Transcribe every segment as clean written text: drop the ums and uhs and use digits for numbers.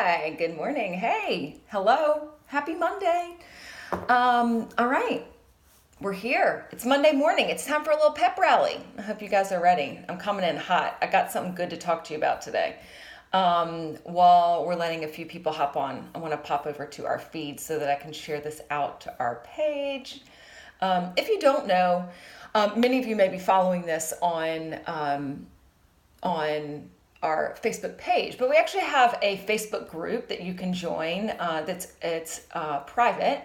Hi, good morning. Hey, hello. Happy Monday. All right, we're here. It's Monday morning. It's time for a little pep rally. I hope you guys are ready. I'm coming in hot. I got something good to talk to you about today. While we're letting a few people hop on, I want to pop over to our feed so that I can share this out to our page. If you don't know, many of you may be following this on our Facebook page, but we actually have a Facebook group that you can join. It's private.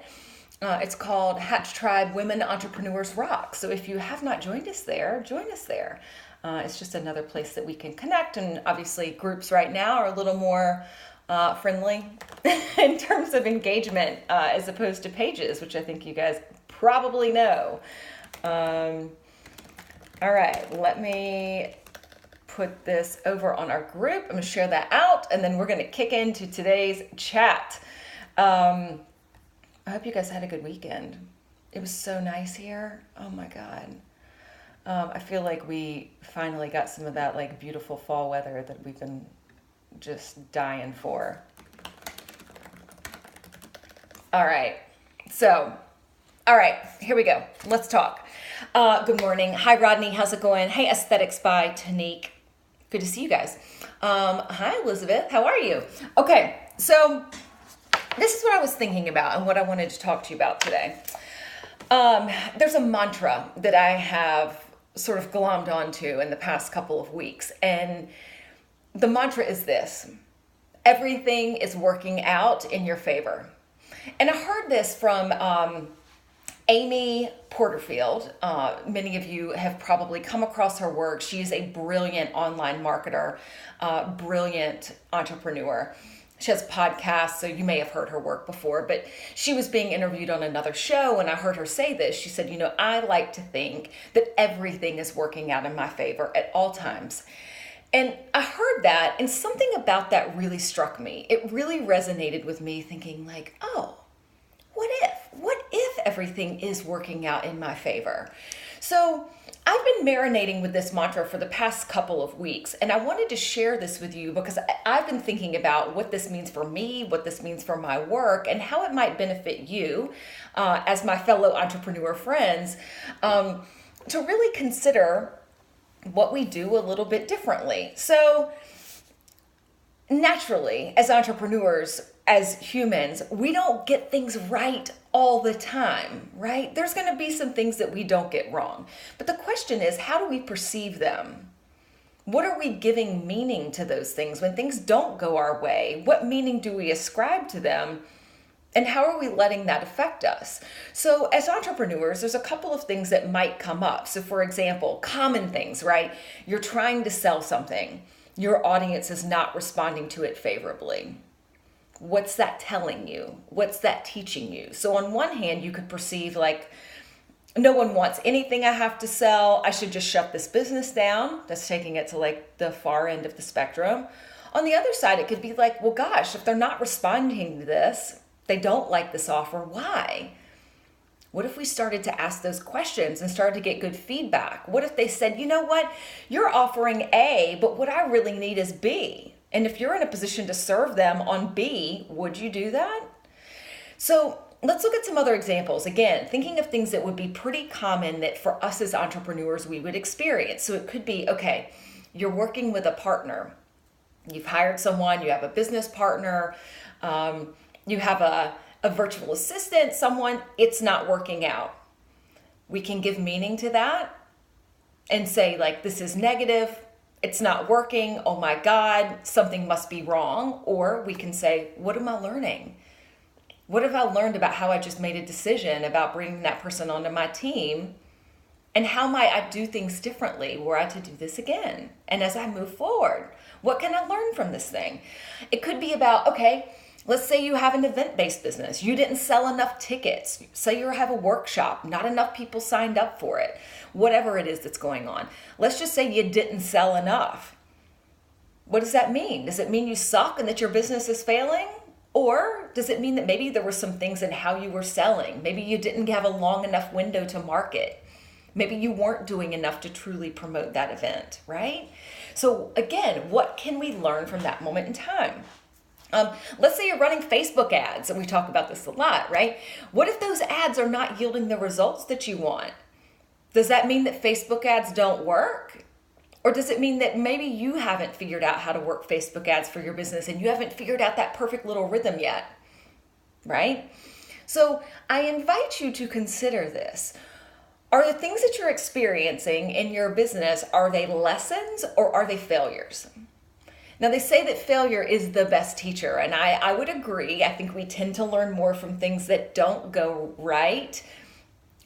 It's called Hatch Tribe Women Entrepreneurs Rock. So if you have not joined us there, join us there. It's just another place that we can connect, and obviously groups right now are a little more friendly in terms of engagement as opposed to pages, which I think you guys probably know. All right, let me put this over on our group. I'm going to share that out, and then we're going to kick into today's chat. I hope you guys had a good weekend. It was so nice here. Oh my God. I feel like we finally got some of that like beautiful fall weather that we've been just dying for. All right. Here we go. Let's talk. Good morning. Hi, Rodney. How's it going? Hey, Aesthetics by Tanique. Good to see you guys. Hi, Elizabeth. How are you? Okay, so this is what I was thinking about and what I wanted to talk to you about today. There's a mantra that I have sort of glommed onto in the past couple of weeks, and the mantra is this: everything is working out in your favor. And I heard this from Amy Porterfield. Many of you have probably come across her work. She is a brilliant online marketer, brilliant entrepreneur. She has podcasts, so you may have heard her work before, but she was being interviewed on another show, and I heard her say this. She said, I like to think that everything is working out in my favor at all times. And I heard that, and something about that really struck me. It really resonated with me, thinking like, oh, what if everything is working out in my favor? So I've been marinating with this mantra for the past couple of weeks, and I wanted to share this with you because I've been thinking about what this means for me, what this means for my work, and how it might benefit you as my fellow entrepreneur friends to really consider what we do a little bit differently. So naturally, as entrepreneurs, as humans, we don't get things right all the time, right? There's going to be some things that we don't get wrong. But the question is, how do we perceive them? What are we giving meaning to those things when things don't go our way? What meaning do we ascribe to them? And how are we letting that affect us? So as entrepreneurs, there's a couple of things that might come up. So for example, common things, right? You're trying to sell something. Your audience is not responding to it favorably. What's that telling you? What's that teaching you? So on one hand, you could perceive like, no one wants anything I have to sell. I should just shut this business down. That's taking it to like the far end of the spectrum. On the other side, it could be like, well, gosh, if they're not responding to this, they don't like this offer, why? What if we started to ask those questions and started to get good feedback? What if they said, you know what, you're offering A, but what I really need is B. And if you're in a position to serve them on B, would you do that? So let's look at some other examples. Again, thinking of things that would be pretty common that for us as entrepreneurs we would experience. So it could be, okay, you're working with a partner. You've hired someone, you have a business partner, you have a virtual assistant, someone, it's not working out. We can give meaning to that and say like, this is negative. It's not working. Oh my God, something must be wrong. Or we can say, what am I learning? What have I learned about how I just made a decision about bringing that person onto my team? And how might I do things differently were I to do this again? And as I move forward, what can I learn from this thing? It could be about, okay, let's say you have an event-based business. You didn't sell enough tickets. Say you have a workshop, not enough people signed up for it. Whatever it is that's going on. Let's just say you didn't sell enough. What does that mean? Does it mean you suck and that your business is failing? Or does it mean that maybe there were some things in how you were selling? Maybe you didn't have a long enough window to market. Maybe you weren't doing enough to truly promote that event, right? So again, what can we learn from that moment in time? Let's say you're running Facebook ads, and we talk about this a lot, right? What if those ads are not yielding the results that you want? Does that mean that Facebook ads don't work? Or does it mean that maybe you haven't figured out how to work Facebook ads for your business and you haven't figured out that perfect little rhythm yet, right? So I invite you to consider this. Are the things that you're experiencing in your business, are they lessons or are they failures? Now, they say that failure is the best teacher, and I would agree. I think we tend to learn more from things that don't go right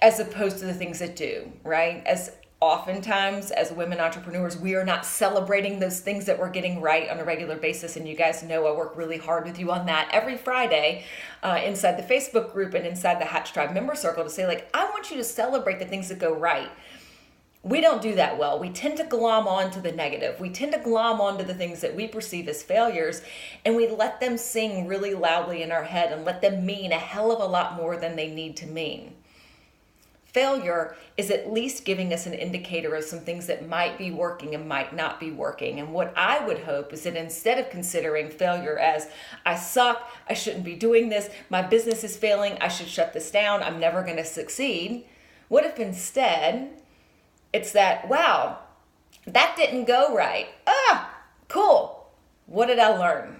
as opposed to the things that do, right? As oftentimes, as women entrepreneurs, we are not celebrating those things that we're getting right on a regular basis, and you guys know I work really hard with you on that every Friday inside the Facebook group and inside the Hatch Tribe member circle to say, like, I want you to celebrate the things that go right. We don't do that well. We tend to glom on to the negative. We tend to glom on to the things that we perceive as failures, and we let them sing really loudly in our head and let them mean a hell of a lot more than they need to mean. Failure is at least giving us an indicator of some things that might be working and might not be working. And what I would hope is that instead of considering failure as, I suck, I shouldn't be doing this, my business is failing, I should shut this down, I'm never going to succeed, what if instead it's that, wow, that didn't go right. Cool. What did I learn?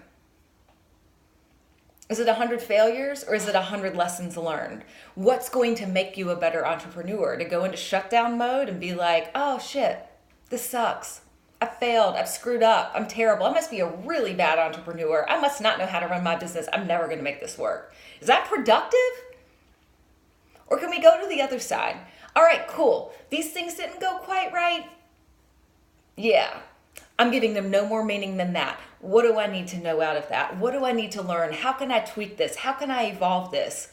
Is it 100 failures or is it 100 lessons learned? What's going to make you a better entrepreneur? To go into shutdown mode and be like, oh shit, this sucks. I failed. I've screwed up. I'm terrible. I must be a really bad entrepreneur. I must not know how to run my business. I'm never going to make this work. Is that productive? Or can we go to the other side? All right, cool. These things didn't go quite right. Yeah, I'm giving them no more meaning than that. What do I need to know out of that? What do I need to learn? How can I tweak this? How can I evolve this?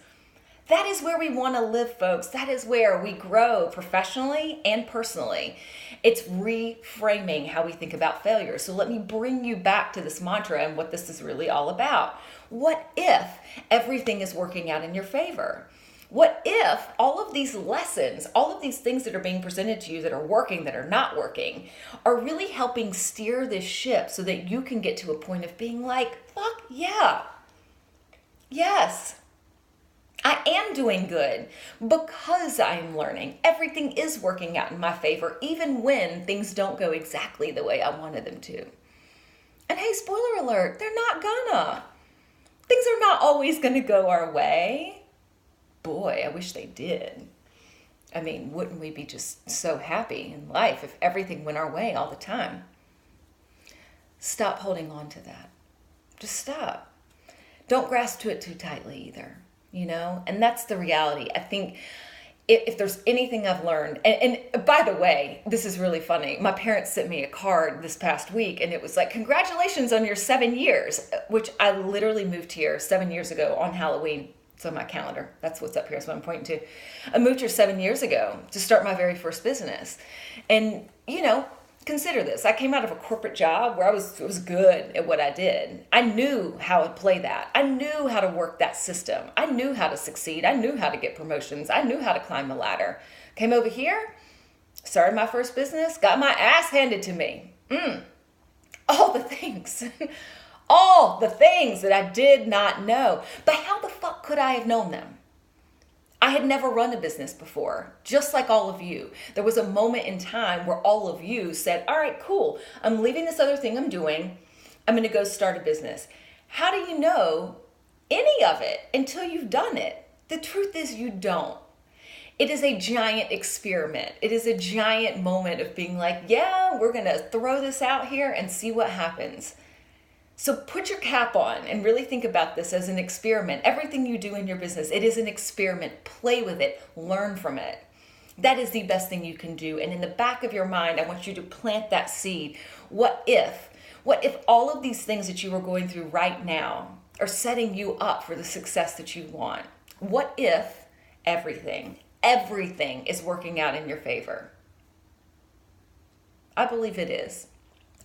That is where we want to live, folks. That is where we grow professionally and personally. It's reframing how we think about failure. So let me bring you back to this mantra and what this is really all about. What if everything is working out in your favor? What if all of these lessons, all of these things that are being presented to you that are working, that are not working, are really helping steer this ship so that you can get to a point of being like, fuck yeah, yes, I am doing good because I am learning. Everything is working out in my favor, even when things don't go exactly the way I wanted them to. And hey, spoiler alert, they're not gonna. Things are not always gonna go our way. Boy, I wish they did. I mean, wouldn't we be just so happy in life if everything went our way all the time? Stop holding on to that. Just stop. Don't grasp to it too tightly either, you know? And that's the reality. I think if there's anything I've learned, and by the way, this is really funny. My parents sent me a card this past week and it was like, congratulations on your 7 years, which I literally moved here 7 years ago on Halloween. It's on my calendar. That's what's up here. That's what I'm pointing to. I moved here 7 years ago to start my very first business. And, you know, consider this. I came out of a corporate job where I was good at what I did. I knew how to play that. I knew how to work that system. I knew how to succeed. I knew how to get promotions. I knew how to climb the ladder. Came over here, started my first business, got my ass handed to me. All the things. All the things that I did not know. But how the fuck could I have known them? I had never run a business before, just like all of you. There was a moment in time where all of you said, all right, cool. I'm leaving this other thing I'm doing. I'm going to go start a business. How do you know any of it until you've done it? The truth is you don't. It is a giant experiment. It is a giant moment of being like, yeah, we're going to throw this out here and see what happens. So put your cap on and really think about this as an experiment. Everything you do in your business, it is an experiment. Play with it. Learn from it. That is the best thing you can do. And in the back of your mind, I want you to plant that seed. What if all of these things that you are going through right now are setting you up for the success that you want? What if everything is working out in your favor? I believe it is.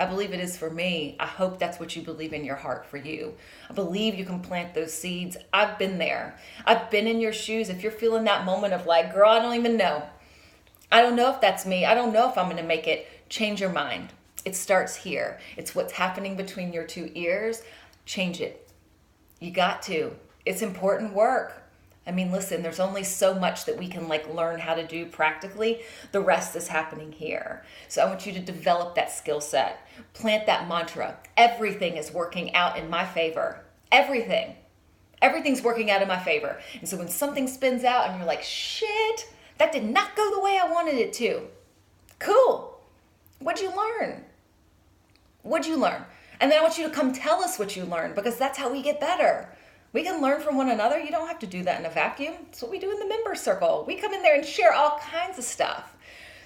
I believe it is for me. I hope that's what you believe in your heart for you. I believe you can plant those seeds. I've been there. I've been in your shoes. If you're feeling that moment of like, girl, I don't even know. I don't know if that's me. I don't know if I'm going to make it. Change your mind. It starts here. It's what's happening between your two ears. Change it. You got to. It's important work. I mean, listen, there's only so much that we can learn how to do practically. The rest is happening here. So I want you to develop that skill set. Plant that mantra. Everything is working out in my favor. Everything. Everything's working out in my favor. And so when something spins out and you're like, shit, that did not go the way I wanted it to. Cool. What'd you learn? What'd you learn? And then I want you to come tell us what you learned, because that's how we get better. We can learn from one another. You don't have to do that in a vacuum. It's what we do in the member circle. We come in there and share all kinds of stuff.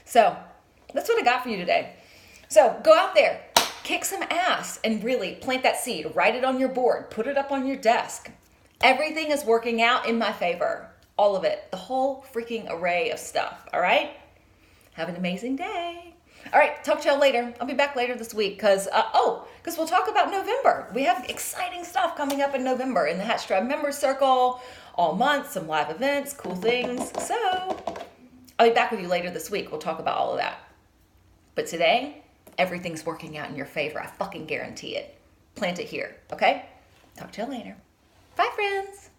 So that's what I got for you today. So go out there, kick some ass, and really plant that seed. Write it on your board. Put it up on your desk. Everything is working out in my favor. All of it. The whole freaking array of stuff. All right? Have an amazing day. All right, talk to y'all later. I'll be back later this week because we'll talk about November. We have exciting stuff coming up in November in the Hatch Tribe Member Circle, all month, some live events, cool things. So I'll be back with you later this week. We'll talk about all of that. But today, everything's working out in your favor. I fucking guarantee it. Plant it here, okay? Talk to you later. Bye, friends.